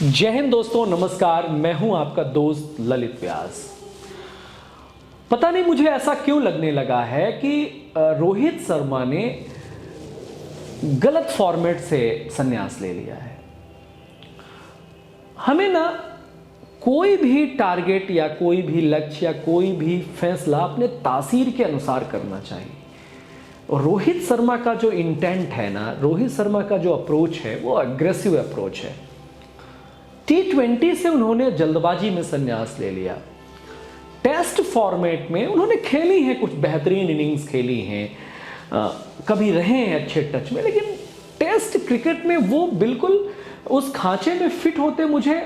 जय हिंद दोस्तों, नमस्कार। मैं हूं आपका दोस्त ललित व्यास। पता नहीं मुझे ऐसा क्यों लगने लगा है कि रोहित शर्मा ने गलत फॉर्मेट से संन्यास ले लिया है। हमें ना कोई भी टारगेट या कोई भी लक्ष्य या कोई भी फैसला अपने तासीर के अनुसार करना चाहिए। और रोहित शर्मा का जो इंटेंट है ना, रोहित शर्मा का जो अप्रोच है वो अग्रेसिव अप्रोच है। T20 से उन्होंने जल्दबाजी में संन्यास ले लिया। टेस्ट फॉर्मेट में उन्होंने खेली हैं, कुछ बेहतरीन इनिंग्स खेली हैं, कभी रहे हैं अच्छे टच में, लेकिन टेस्ट क्रिकेट में वो बिल्कुल उस खांचे में फिट होते मुझे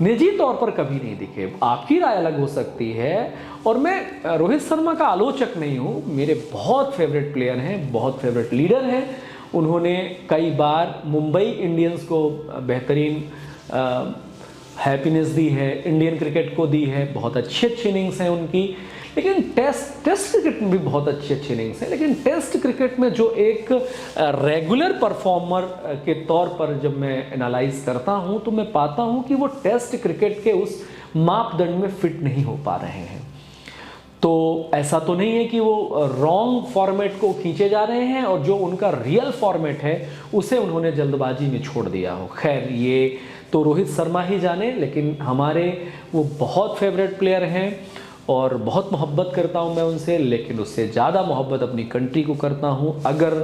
निजी तौर पर कभी नहीं दिखे। आपकी राय अलग हो सकती है और मैं रोहित शर्मा का आलोचक नहीं हूँ। मेरे बहुत फेवरेट प्लेयर हैं, बहुत फेवरेट लीडर हैं। उन्होंने कई बार मुंबई इंडियंस को बेहतरीन हैप्पीनेस दी है, इंडियन क्रिकेट को दी है। बहुत अच्छी इनिंग्स हैं उनकी, लेकिन टेस्ट क्रिकेट में भी बहुत अच्छी इनिंग्स हैं। लेकिन टेस्ट क्रिकेट में जो एक रेगुलर परफॉर्मर के तौर पर जब मैं एनालाइज करता हूं तो मैं पाता हूं कि वो टेस्ट क्रिकेट के उस मापदंड में फिट नहीं हो पा रहे हैं। तो ऐसा तो नहीं है कि वो रॉन्ग फॉर्मेट को खींचे जा रहे हैं और जो उनका रियल फॉर्मेट है उसे उन्होंने जल्दबाजी में छोड़ दिया हो। खैर, ये तो रोहित शर्मा ही जाने, लेकिन हमारे वो बहुत फेवरेट प्लेयर हैं और बहुत मोहब्बत करता हूं मैं उनसे, लेकिन उससे ज़्यादा मोहब्बत अपनी कंट्री को करता हूं। अगर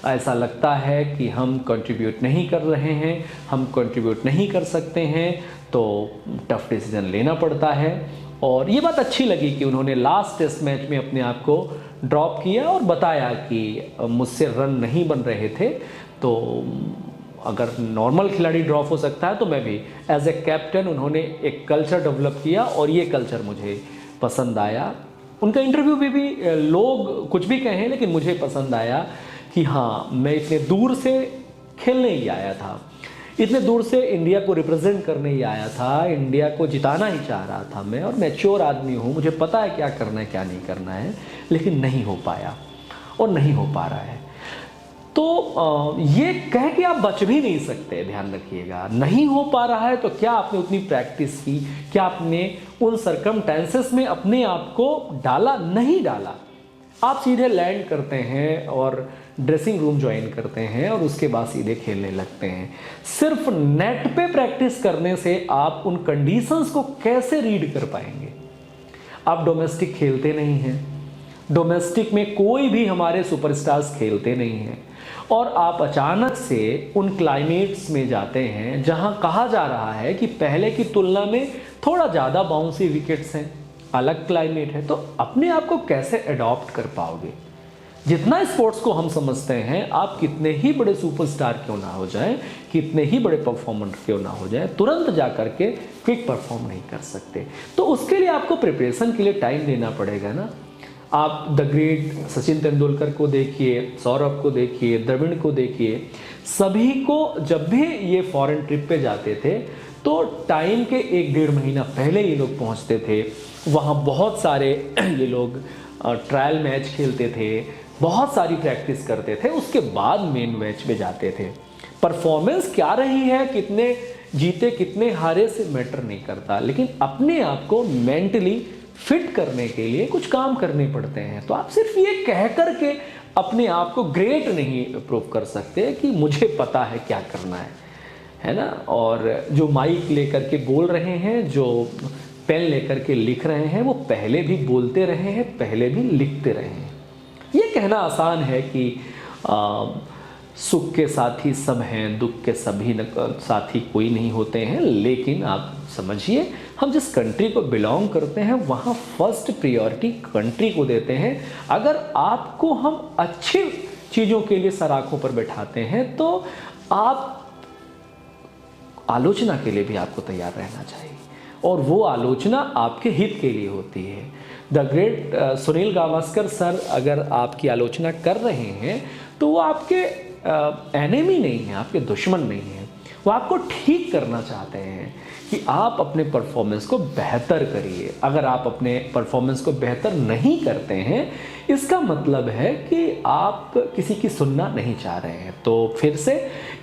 ऐसा लगता है कि हम कंट्रीब्यूट नहीं कर रहे हैं, हम कंट्रीब्यूट नहीं कर सकते हैं, तो टफ डिसीजन लेना पड़ता है। और ये बात अच्छी लगी कि उन्होंने लास्ट टेस्ट मैच में अपने आप को ड्रॉप किया और बताया कि मुझसे रन नहीं बन रहे थे, तो अगर नॉर्मल खिलाड़ी ड्रॉप हो सकता है तो मैं भी एज ए कैप्टन। उन्होंने एक कल्चर डेवलप किया और ये कल्चर मुझे पसंद आया। उनका इंटरव्यू में भी लोग कुछ भी कहें, लेकिन मुझे पसंद आया कि हाँ, मैं इतने दूर से खेलने ही आया था, इतने दूर से इंडिया को रिप्रेजेंट करने ही आया था, इंडिया को जिताना ही चाह रहा था मैं, और मैच्योर आदमी हूँ, मुझे पता है क्या करना है क्या नहीं करना है, लेकिन नहीं हो पाया और नहीं हो पा रहा है। तो ये कह के आप बच भी नहीं सकते, ध्यान रखिएगा। नहीं हो पा रहा है तो क्या आपने उतनी प्रैक्टिस की, क्या आपने उन सर्कमस्टेंसेस में अपने आप को डाला? नहीं डाला। आप सीधे लैंड करते हैं और ड्रेसिंग रूम ज्वाइन करते हैं और उसके बाद सीधे खेलने लगते हैं। सिर्फ नेट पे प्रैक्टिस करने से आप उन कंडीशंस को कैसे रीड कर पाएंगे? आप डोमेस्टिक खेलते नहीं हैं, डोमेस्टिक में कोई भी हमारे सुपरस्टार्स खेलते नहीं हैं, और आप अचानक से उन क्लाइमेट्स में जाते हैं जहां कहा जा रहा है कि पहले की तुलना में थोड़ा ज़्यादा बाउंसी विकेट्स हैं, अलग क्लाइमेट है, तो अपने आप को कैसे अडॉप्ट कर पाओगे? जितना स्पोर्ट्स को हम समझते हैं, आप कितने ही बड़े सुपरस्टार क्यों ना हो जाएं, कितने ही बड़े परफॉर्मर क्यों ना हो जाएं, तुरंत जा करके क्विक परफॉर्म नहीं कर सकते। तो उसके लिए आपको प्रिपरेशन के लिए टाइम देना पड़ेगा ना। आप द ग्रेट सचिन तेंदुलकर को देखिए, सौरभ को देखिए, द्रविड़ को देखिए, सभी को जब भी ये फॉरेन ट्रिप पे जाते थे तो टाइम के 1-1.5 महीना पहले ये लोग पहुंचते थे। वहाँ बहुत सारे ये लोग ट्रायल मैच खेलते थे, बहुत सारी प्रैक्टिस करते थे, उसके बाद मेन मैच में जाते थे। परफॉर्मेंस क्या रही है, कितने जीते कितने हारे से मैटर नहीं करता, लेकिन अपने आप को मेंटली फिट करने के लिए कुछ काम करने पड़ते हैं। तो आप सिर्फ ये कह करके अपने आप को ग्रेट नहीं प्रूव कर सकते कि मुझे पता है क्या करना है ना। और जो माइक लेकर के बोल रहे हैं, जो पेन लेकर के लिख रहे हैं, वो पहले भी बोलते रहे हैं, पहले भी लिखते रहे हैं। ये कहना आसान है कि सुख के साथी सब हैं, दुख के सभी साथी कोई नहीं होते हैं, लेकिन आप समझिए, हम जिस कंट्री को बिलोंग करते हैं वहाँ फर्स्ट प्रायोरिटी कंट्री को देते हैं। अगर आपको हम अच्छी चीज़ों के लिए सराखों पर बैठाते हैं तो आप आलोचना के लिए भी आपको तैयार रहना चाहिए, और वो आलोचना आपके हित के लिए होती है। The great Sunil Gavaskar sir अगर आपकी आलोचना कर रहे हैं तो वो आपके एनिमी नहीं है, आपके दुश्मन नहीं है। वो आपको ठीक करना चाहते हैं कि आप अपने परफॉर्मेंस को बेहतर करिए। अगर आप अपने परफॉर्मेंस को बेहतर नहीं करते हैं, इसका मतलब है कि आप किसी की सुनना नहीं चाह रहे हैं। तो फिर से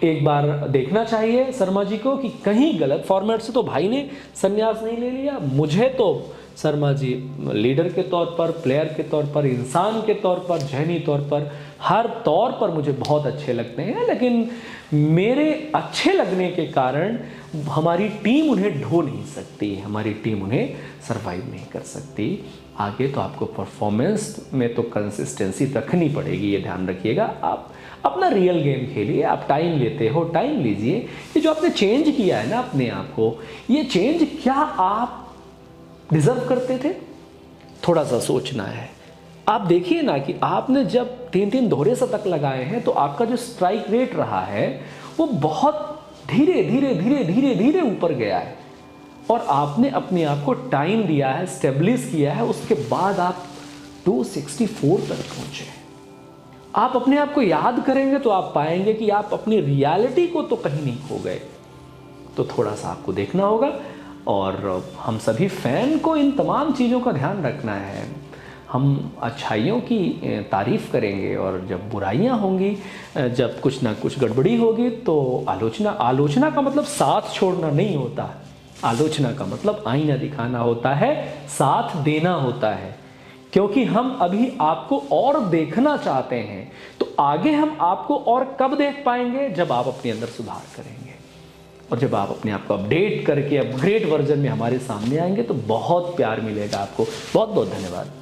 एक बार देखना चाहिए शर्मा जी को कि कहीं गलत फॉर्मेट से तो भाई ने संन्यास नहीं ले लिया। मुझे तो शर्मा जी लीडर के तौर पर, प्लेयर के तौर पर, इंसान के तौर पर, जहनी तौर पर, हर तौर पर मुझे बहुत अच्छे लगते हैं, लेकिन मेरे अच्छे लगने के कारण हमारी टीम उन्हें ढो नहीं सकती, हमारी टीम उन्हें सरवाइव नहीं कर सकती। आगे तो आपको परफॉर्मेंस में तो कंसिस्टेंसी रखनी पड़ेगी, ये ध्यान रखिएगा। आप अपना रियल गेम खेलिए, आप टाइम लेते हो, टाइम लीजिए। ये जो आपने चेंज किया है ना अपने आप को, ये चेंज क्या आप डिजर्व करते थे? थोड़ा सा सोचना है। आप देखिए ना कि आपने जब 3-3 दोहरे शतक लगाए हैं तो आपका जो स्ट्राइक रेट रहा है वो बहुत धीरे धीरे धीरे धीरे धीरे ऊपर गया है, और आपने अपने आप को टाइम दिया है, स्टेबलिश किया है, उसके बाद आप 264 तक पहुंचे। आप अपने आप को याद करेंगे तो आप पाएंगे कि आप अपनी रियलिटी को तो कहीं नहीं खो गए। तो थोड़ा सा आपको देखना होगा, और हम सभी फैन को इन तमाम चीज़ों का ध्यान रखना है। हम अच्छाइयों की तारीफ़ करेंगे, और जब बुराइयां होंगी, जब कुछ ना कुछ गड़बड़ी होगी तो आलोचना का मतलब साथ छोड़ना नहीं होता। आलोचना का मतलब आईना दिखाना होता है, साथ देना होता है। क्योंकि हम अभी आपको और देखना चाहते हैं, तो आगे हम आपको और कब देख पाएंगे? जब आप अपने अंदर सुधार करेंगे, और जब आप अपने आप को अपडेट करके अपग्रेड वर्जन में हमारे सामने आएंगे तो बहुत प्यार मिलेगा आपको। बहुत बहुत धन्यवाद।